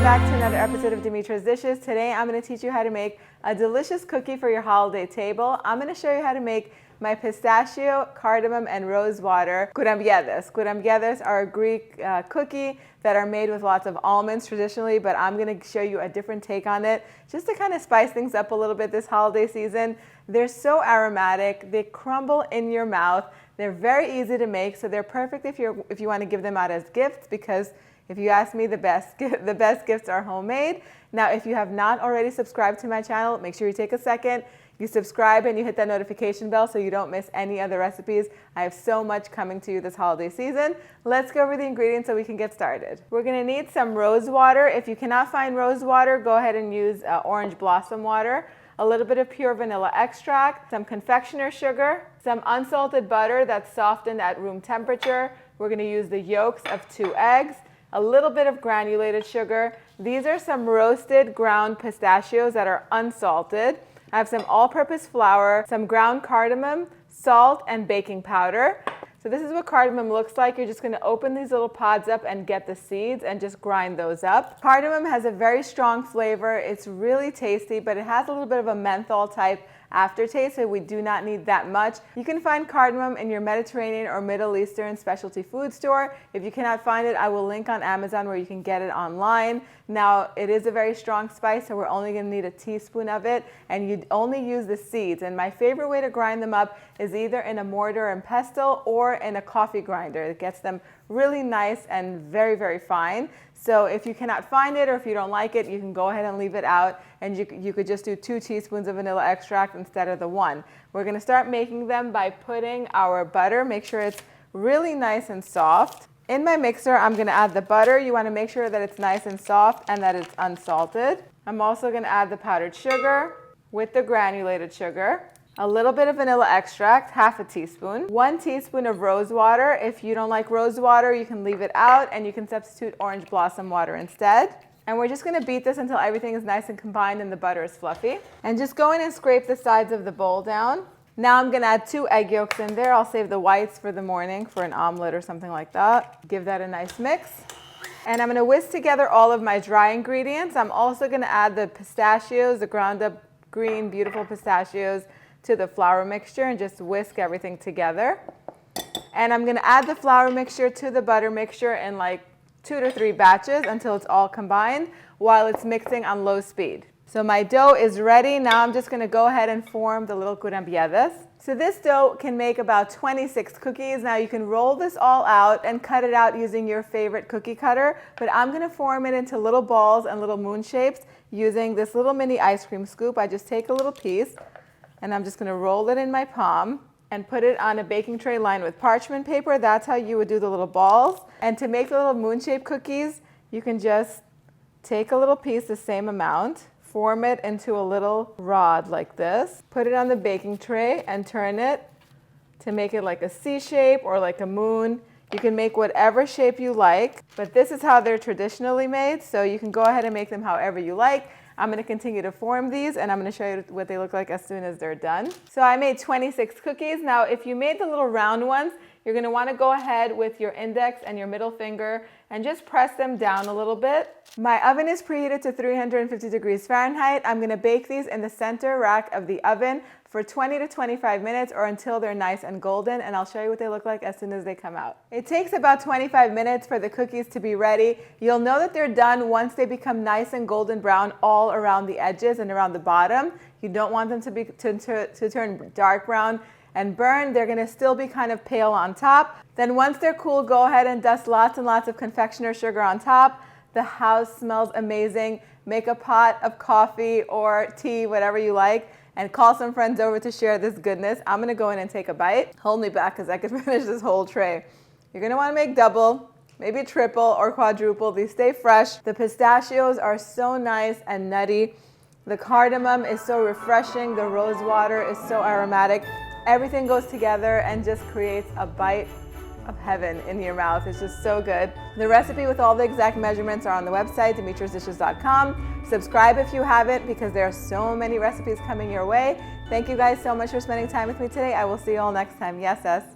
Back to another episode of Dimitra's Dishes. Today I'm going to teach you how to make a delicious cookie for your holiday table. I'm going to show you how to make my pistachio, cardamom, and rose water Kourambiedes. Kourambiedes are a Greek cookie that are made with lots of almonds traditionally, but I'm going to show you a different take on it just to kind of spice things up a little bit this holiday season. They're so aromatic, they crumble in your mouth, they're very easy to make, so they're perfect if you want to give them out as gifts, because if you ask me, the best gifts are homemade. Now, if you have not already subscribed to my channel, make sure you take a second, you subscribe and you hit that notification bell so you don't miss any other recipes. I have so much coming to you this holiday season. Let's go over the ingredients so we can get started. We're gonna need some rose water. If you cannot find rose water, go ahead and use orange blossom water, a little bit of pure vanilla extract, some confectioner sugar, some unsalted butter that's softened at room temperature. We're gonna use the yolks of 2 eggs, a little bit of granulated sugar. These are some roasted ground pistachios that are unsalted. I have some all-purpose flour, some ground cardamom, salt, and baking powder. So this is what cardamom looks like. You're just going to open these little pods up and get the seeds and just grind those up. Cardamom has a very strong flavor. It's really tasty, but it has a little bit of a menthol type aftertaste, so we do not need that much. You can find cardamom in your Mediterranean or Middle Eastern specialty food store. If you cannot find it, I will link on Amazon where you can get it online. Now, it is a very strong spice, so we're only going to need a teaspoon of it, and you only use the seeds. And my favorite way to grind them up is either in a mortar and pestle or in a coffee grinder. It gets them really nice and very, very fine. So if you cannot find it or if you don't like it, you can go ahead and leave it out, and you could just do 2 teaspoons of vanilla extract instead of the 1. We're going to start making them by putting our butter, make sure it's really nice and soft. In my mixer, I'm going to add the butter. You want to make sure that it's nice and soft and that it's unsalted. I'm also going to add the powdered sugar with the granulated sugar, a little bit of vanilla extract, half a teaspoon, 1 teaspoon of rose water. If you don't like rose water, you can leave it out and you can substitute orange blossom water instead. And we're just going to beat this until everything is nice and combined and the butter is fluffy. And just go in and scrape the sides of the bowl down. Now I'm going to add 2 egg yolks in there. I'll save the whites for the morning for an omelet or something like that. Give that a nice mix. And I'm going to whisk together all of my dry ingredients. I'm also going to add the pistachios, the ground up green, beautiful pistachios, to the flour mixture and just whisk everything together. And I'm going to add the flour mixture to the butter mixture in like 2 to 3 batches until it's all combined while it's mixing on low speed. So my dough is ready. Now I'm just going to go ahead and form the little Kourambiedes. So this dough can make about 26 cookies. Now you can roll this all out and cut it out using your favorite cookie cutter, but I'm going to form it into little balls and little moon shapes using this little mini ice cream scoop. I just take a little piece and I'm just going to roll it in my palm and put it on a baking tray lined with parchment paper. That's how you would do the little balls. And to make the little moon-shaped cookies, you can just take a little piece, the same amount, form it into a little rod like this, put it on the baking tray and turn it to make it like a C shape or like a moon. You can make whatever shape you like, but this is how they're traditionally made, so you can go ahead and make them however you like. I'm going to continue to form these, and I'm going to show you what they look like as soon as they're done. So I made 26 cookies. Now, if you made the little round ones, you're going to want to go ahead with your index and your middle finger and just press them down a little bit. My oven is preheated to 350 degrees Fahrenheit. I'm going to bake these in the center rack of the oven for 20 to 25 minutes or until they're nice and golden, and I'll show you what they look like as soon as they come out. It takes about 25 minutes for the cookies to be ready. You'll know that they're done once they become nice and golden brown all around the edges and around the bottom. You don't want them to turn dark brown and burn. They're going to still be kind of pale on top. Then once they're cool, go ahead and dust lots and lots of confectioner sugar on top. The house smells amazing. Make a pot of coffee or tea, whatever you like, and call some friends over to share this goodness. I'm going to go in and take a bite. Hold me back because I could finish this whole tray. You're going to want to make double, maybe triple or quadruple. These stay fresh. The pistachios are so nice and nutty. The cardamom is so refreshing. The rose water is so aromatic. Everything goes together and just creates a bite of heaven in your mouth. It's just so good. The recipe with all the exact measurements are on the website, dimitrasdishes.com. Subscribe if you haven't, because there are so many recipes coming your way. Thank you guys so much for spending time with me today. I will see you all next time. Yes, yes.